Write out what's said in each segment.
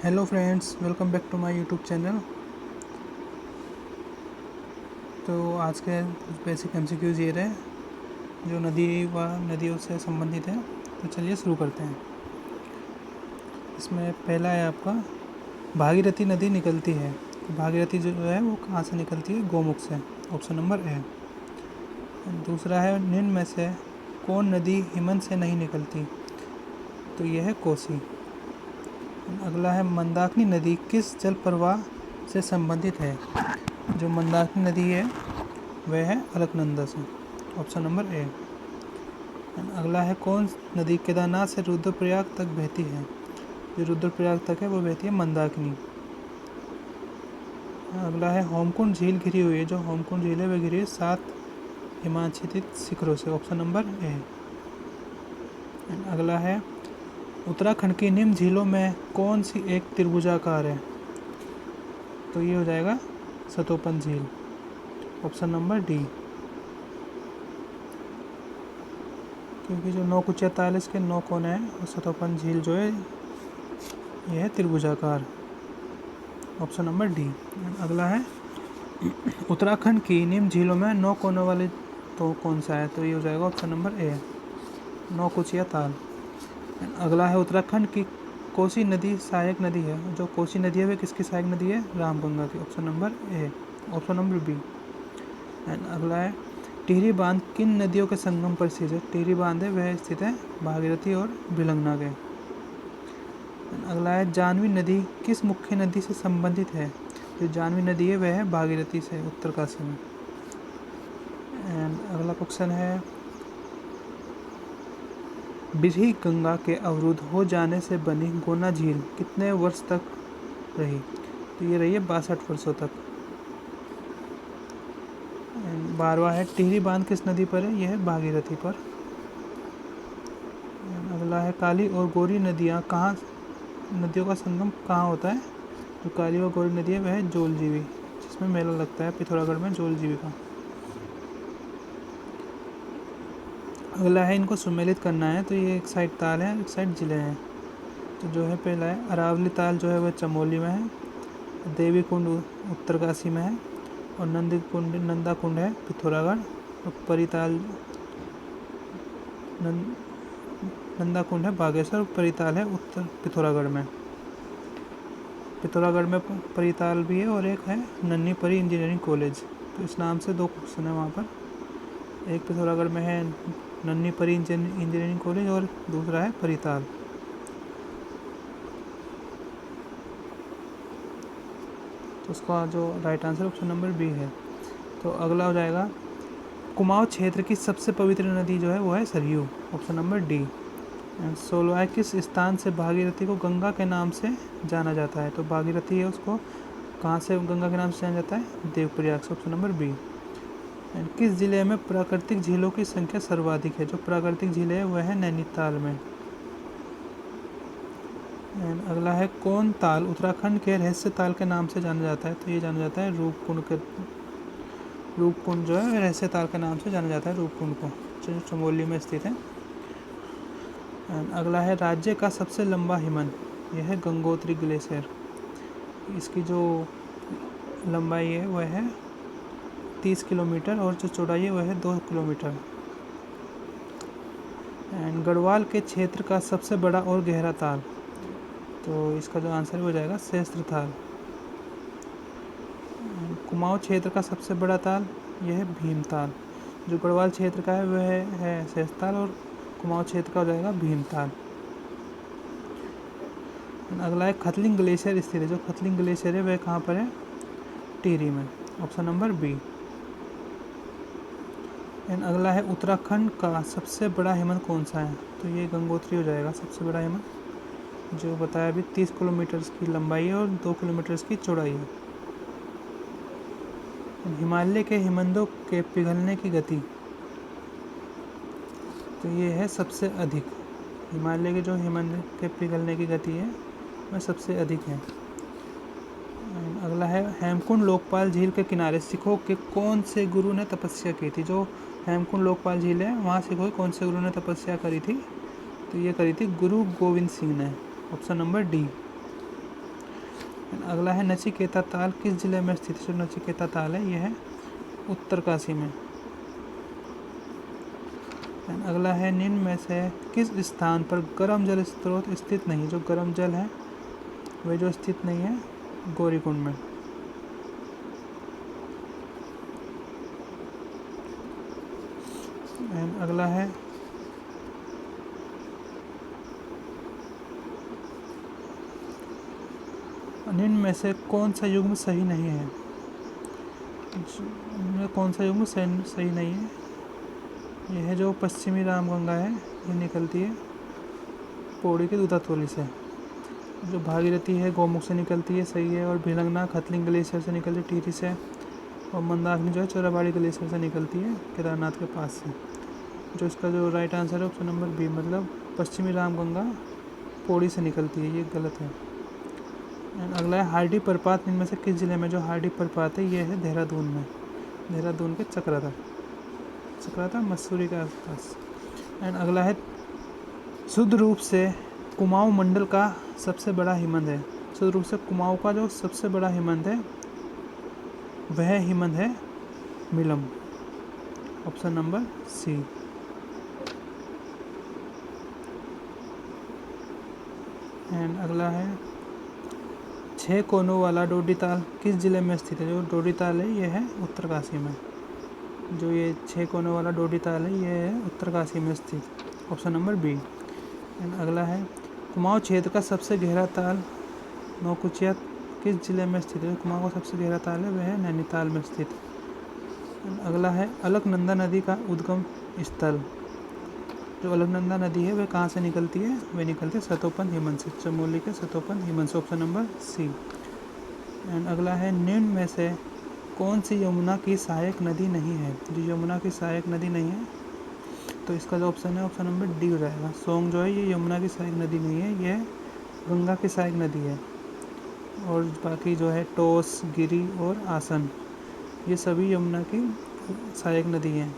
Hello friends, welcome back to my YouTube channel. तो आज के कुछ बेसिक एमसीक्यूज ये रहे जो नदियों से संबंधित है। तो चलिए शुरू करते हैं। इसमें पहला है आपका, भागीरथी नदी निकलती है। तो भागीरथी जो है वो कहाँ से निकलती है? गोमुख से, ऑप्शन नंबर ए। दूसरा है, निम्न में से कौन नदी हिमन से नहीं निकलती? तो यह है कोसी। अगला है, मंदाकिनी नदी किस जल प्रवाह से संबंधित है? जो मंदाकिनी नदी है वह है अलकनंदा से, ऑप्शन नंबर ए। अगला है, कौन नदी केदारनाथ से रुद्रप्रयाग तक बहती है? जो रुद्रप्रयाग तक है वो बहती है मंदाकिनी। अगला है, होमकुंड झील घिरी हुई है। जो होमकुंड झील है वह घिरी है 7 हिमाच्छादित शिखरों से, ऑप्शन नंबर ए। अगला है, उत्तराखंड की निम्न झीलों में कौन सी एक त्रिभुजाकार है? तो ये हो जाएगा सतोपन झील, ऑप्शन नंबर डी। क्योंकि जो 9 कुचिया ताल इसके 9 कोने हैं और सतोपन झील जो है यह है त्रिभुजाकार, ऑप्शन नंबर डी। अगला है, उत्तराखंड की निम्न झीलों में 9 कोनों वाले तो कौन सा है? तो ये हो जाएगा ऑप्शन नंबर ए, 9 कुचिया ताल। अगला है, उत्तराखंड की कोसी नदी सहायक नदी है। जो कोसी नदी है वह किसकी सहायक नदी है? रामगंगा की, option number A. Option number B. And अगला है, टिहरी बांध किन नदियों के संगम पर स्थित है? टिहरी बांध है वह स्थित है भागीरथी और भिलंगना के। अगला है, जानवी नदी किस मुख्य नदी से संबंधित है? जो जानवी नदी है वह है भागीरथी से, उत्तरकाशी में। एंड अगला क्वेश्चन है, बिरही गंगा के अवरुद्ध हो जाने से बनी गोना झील कितने वर्ष तक रही? तो ये रही है 62 वर्षों तक। 12वां है, टिहरी बांध किस नदी पर है? यह है भागीरथी पर। अगला है, काली और गौरी नदियों का संगम कहाँ होता है? जो काली और गौरी नदी है वह है जोलजीबी, जिसमें मेला लगता है पिथौरागढ़ में जोलजीबी का। अगला है, इनको सुमेलित करना है। तो ये एक साइड ताल है, एक साइड जिले हैं। तो जो है पहला है, अरावली ताल जो है वह चमोली में है, देवी कुंड उत्तरकाशी में है, और नंदा कुंड है पिथौरागढ़, और परिताल नंदा कुंड है बागेश्वर, और परिताल है उत्तर पिथौरागढ़ में। पिथौरागढ़ में परिताल भी है और एक है नन्ही परी इंजीनियरिंग कॉलेज। तो इस नाम से 2 क्वेश्चन है वहाँ पर। एक पिथौरागढ़ में है नन्ही परी इंजीनियरिंग कॉलेज और दूसरा है परिताल। तो उसका जो right answer option number B है। तो अगला हो जाएगा, कुमाऊं क्षेत्र की सबसे पवित्र नदी जो है वो है सरयू, ऑप्शन नंबर डी। 16वां, किस स्थान से भागीरथी को गंगा के नाम से जाना जाता है? तो भागीरथी है उसको कहाँ से गंगा के नाम से जाना जाता है? देवप्रयाग से, ऑप्शन नंबर बी। एंड किस जिले में प्राकृतिक झीलों की संख्या सर्वाधिक है? जो प्राकृतिक झीलें है वह है नैनीताल में। एंड अगला है, कौन ताल उत्तराखंड के रहस्य ताल के नाम से जाना जाता है? तो ये जाना जाता है रूपकुंड जो है रहस्य ताल के नाम से जाना जाता है, रूपकुंड को, जो चमोली में स्थित है। एंड अगला है, राज्य का सबसे लंबा हिमन, यह है गंगोत्री ग्लेशियर। इसकी जो लंबाई है वह है 30 किलोमीटर और जो चौड़ाई है वह है 2 किलोमीटर। एंड गढ़वाल के क्षेत्र का सबसे बड़ा और गहरा ताल, तो इसका जो आंसर हो जाएगा सहस्त्रताल। कुमाऊं क्षेत्र का सबसे बड़ा ताल यह है भीमताल। जो गढ़वाल क्षेत्र का है वह है सहस्त्रताल और कुमाऊं क्षेत्र का हो जाएगा भीमताल। अगला है, खतलिंग ग्लेशियर स्थित है। जो खतलिंग ग्लेशियर है वह कहाँ पर है? टिहरी में, ऑप्शन नंबर बी। एंड अगला है, उत्तराखंड का सबसे बड़ा हिमन कौन सा है? तो ये गंगोत्री हो जाएगा सबसे बड़ा हिमन, जो बताया अभी 30 किलोमीटर की लंबाई है और 2 किलोमीटर की चौड़ाई है। हिमालय के हिमनदों के पिघलने की गति, तो ये है सबसे अधिक। हिमालय के जो हिमनद के पिघलने की गति है वह सबसे अधिक है। अगला है, हेमकुंड लोकपाल झील के किनारे सिखों के कौन से गुरु ने तपस्या की थी? जो हेमकुंड लोकपाल झील है वहाँ सिखों के कौन से गुरु ने तपस्या करी थी? तो ये करी थी गुरु गोविंद सिंह ने, ऑप्शन नंबर डी। अगला है नचिकेता ताल किस जिले में स्थित है? जो नचिकेता ताल है यह है उत्तरकाशी में। अगला है निम्न में से किस स्थान पर गर्म जल स्रोत स्थित नहीं? जो गर्म जल है वह जो स्थित नहीं है गौरीकुंड में। अगला है निम्न में से कौन सा युग्म सही नहीं है? कौन सा युग्म सही नहीं है? यह है जो पश्चिमी रामगंगा है, ये निकलती है पौड़ी के दूधातोली से। जो भागीरथी है गौमुख से निकलती है, सही है। और भिलंगना खतलिंग ग्लेशियर से निकलती है, टिहरी से। और मंदाकिनी जो है चोराबाड़ी ग्लेशियर से निकलती है, केदारनाथ के पास से। जो इसका जो राइट आंसर है ऑप्शन नंबर बी, मतलब पश्चिमी रामगंगा पौड़ी से निकलती है, ये गलत है। अगला है हार्डी प्रपात इनमें से किस जिले में? जो हार्डी प्रपात है ये है देहरादून में, देहरादून के चक्राता मसूरी के आसपास। एंड अगला है शुद्ध रूप से कुमाऊं मंडल का सबसे बड़ा हिमनद है। शुद्ध रूप से कुमाऊं का जो सबसे बड़ा हिमनद है वह हिमनद है Milam, option number C. And अगला है 6 कोनों वाला डोडीताल किस जिले में स्थित है? जो डोडीताल है ये है उत्तरकाशी में। जो ये 6 कोनों वाला डोडीताल है ये है उत्तरकाशी में स्थित, ऑप्शन नंबर बी। एंड अगला है कुमाऊं क्षेत्र का सबसे गहरा ताल नौकुचिया किस जिले में स्थित है? कुमाऊं का सबसे गहरा ताल है वह है नैनीताल में स्थित। अगला है अलकनंदा नदी का उद्गम स्थल। जो अलकनंदा नदी है वह कहाँ से निकलती है? वह निकलती है सतोपन हिमन से, चमोली के सतोपन हिमन से, ऑप्शन नंबर सी। एंड अगला है निम्न में से कौन सी यमुना की सहायक नदी नहीं है? जो यमुना की सहायक नदी नहीं है तो इसका जो ऑप्शन है ऑप्शन नंबर डी हो जाएगा। सोंग जो है ये यमुना की सहायक नदी नहीं है, यह गंगा की सहायक नदी है। और बाकी जो है टोस, गिरी और आसन ये सभी यमुना की सहायक नदी हैं।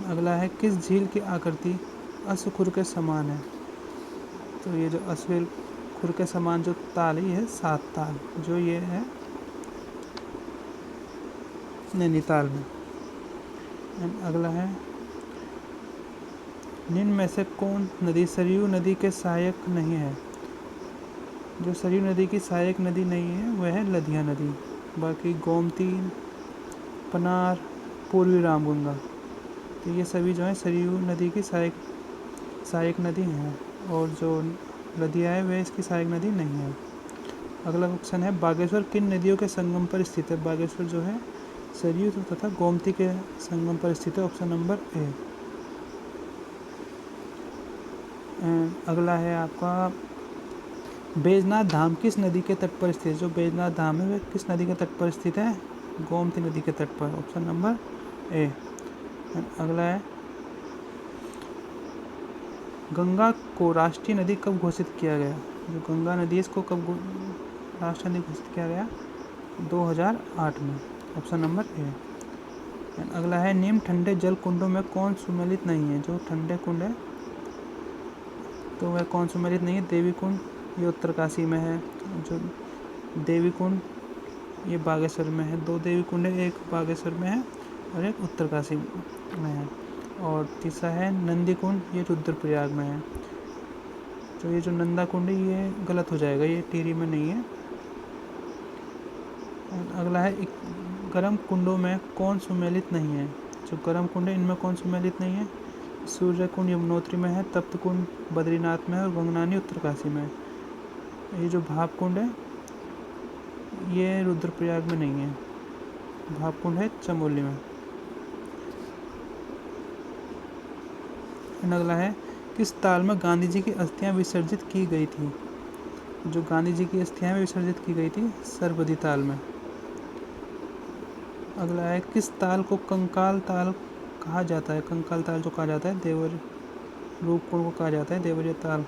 अगला है किस झील की आकृति अश्वखुर के समान है? तो ये जो अश्वखुर के समान जो ताल है ये है सात ताल, जो ये है नैनीताल में। अगला है निम्न में से कौन नदी सरयू नदी के सहायक नहीं है? जो सरयू नदी की सहायक नदी नहीं है वह है लधिया नदी। बाकी गोमती, पनार, पूर्वी रामगंगा तो ये सभी जो है सरयू नदी की सहायक नदी हैं, और जो लधिया है वह इसकी सहायक नदी नहीं है। अगला क्वेश्चन है बागेश्वर किन नदियों के संगम पर स्थित है? बागेश्वर जो है सरयू तथा गोमती के संगम पर स्थित है, ऑप्शन नंबर ए। अगला है आपका बैजनाथ धाम किस नदी के तट पर स्थित है? जो बैजनाथ धाम है वह किस नदी के तट पर स्थित है? गोमती नदी के तट पर, ऑप्शन नंबर ए। अगला है गंगा को राष्ट्रीय नदी कब घोषित किया गया? जो गंगा नदी है इसको कब राष्ट्रीय नदी घोषित किया गया? 2008 में, ऑप्शन नंबर ए। अगला है निम्न ठंडे जल कुंडों में कौन सुमेलित नहीं है? जो ठंडे कुंड है तो वह कौन सुमेलित नहीं है? देवी कुंड ये उत्तरकाशी में है। जो देवी कुंड ये बागेश्वर में है। 2 देवी कुंड है, एक बागेश्वर में है और एक उत्तरकाशी में है। और तीसरा है नंदी कुंड, ये रुद्रप्रयाग में है। तो ये जो नंदा कुंड है ये गलत हो जाएगा, ये टिहरी में नहीं है। अगला है गर्म कुंडों में कौन सुमेलित नहीं है? जो गर्म कुंड है इनमें कौन सुमेलित नहीं है? सूर्य कुंड यमुनोत्री में है, तप्त कुंड बद्रीनाथ में है और गंगनानी उत्तरकाशी में है। ये जो भाप कुंड है ये रुद्रप्रयाग में नहीं है, भाप कुंड है चमोली में। अगला है किस ताल में गांधी जी की अस्थियां विसर्जित की गई थी? जो गांधी जी की अस्थियां विसर्जित की गई थी सरबदी ताल में। अगला है किस ताल को कंकाल ताल कहा जाता है? कंकाल ताल जो कहा जाता है देवर रूपकुंड को कहा जाता है, देवरिया ताल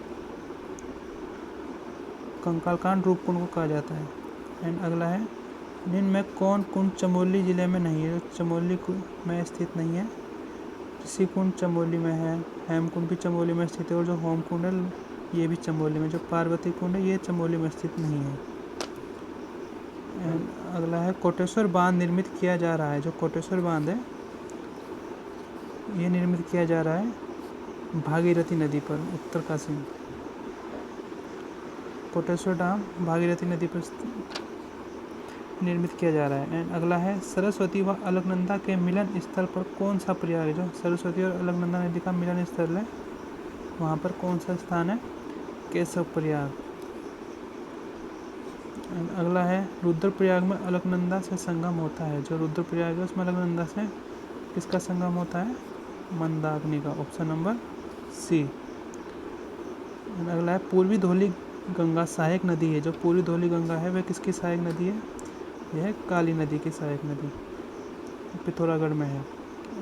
कंकाल कांड रूपकुंड को कहा जाता है। एंड अगला है निम्न में कौन कुंड चमोली जिले में नहीं है? चमोली में स्थित नहीं है। ऋषि कुंड चमोली में है, हेम कुंड भी चमोली में स्थित है और जो होम कुंड है ये भी चमोली में। जो पार्वती कुंड है ये चमोली में स्थित नहीं है। अगला है कोटेश्वर बांध निर्मित किया जा रहा है। जो कोटेश्वर बांध है ये निर्मित किया जा रहा है भागीरथी नदी पर, उत्तरकाशी में। कोटेश्वर डैम भागीरथी नदी पर निर्मित किया जा रहा है। एंड अगला है सरस्वती व अलकनंदा के मिलन स्थल पर कौन सा प्रयाग है। जो सरस्वती और अलकनंदा नदी का मिलन स्थल है वहाँ पर कौन सा स्थान है, केशव प्रयाग। एंड अगला है रुद्रप्रयाग में अलकनंदा से संगम होता है। जो रुद्रप्रयाग है उसमें अलकनंदा से किसका संगम होता है, मंदाकिनी का, ऑप्शन नंबर सी। एंड अगला है पूर्वी धौली गंगा सहायक नदी है। जो पूर्वी धौली गंगा है वह किसकी सहायक नदी है, यह काली नदी की सहायक नदी पिथौरागढ़ में है।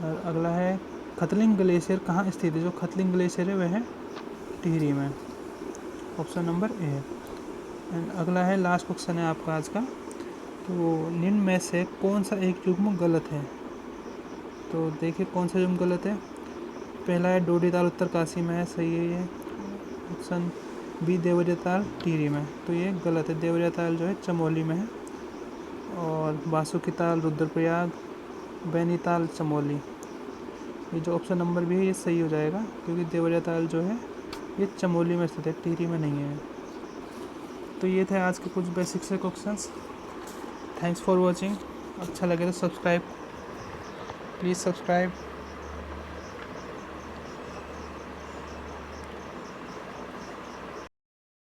और अगला है खतलिंग ग्लेशियर कहाँ स्थित है। जो खतलिंग ग्लेशियर है वह है टिहरी में, ऑप्शन नंबर ए है। एंड अगला है लास्ट क्वेश्चन है आपका आज का। तो निम्न में से कौन सा एक युग्म गलत है। तो देखिए कौन सा युग्म गलत है। पहला है डोडी ताल उत्तरकाशी में है, सही है ये। ऑप्शन बी देवरिया ताल टिहरी में, तो ये गलत है। देवरिया ताल जो है चमोली में है। और बासुकी ताल रुद्रप्रयाग, बैनीताल चमोली, ये जो ऑप्शन नंबर भी है ये सही हो जाएगा, क्योंकि देवरिया ताल जो है ये चमोली में स्थित है, टिहरी में नहीं है। तो ये थे आज के कुछ बेसिक से क्वेश्चंस। Thanks for watching. अच्छा लगे तो सब्सक्राइब, प्लीज़ सब्सक्राइब।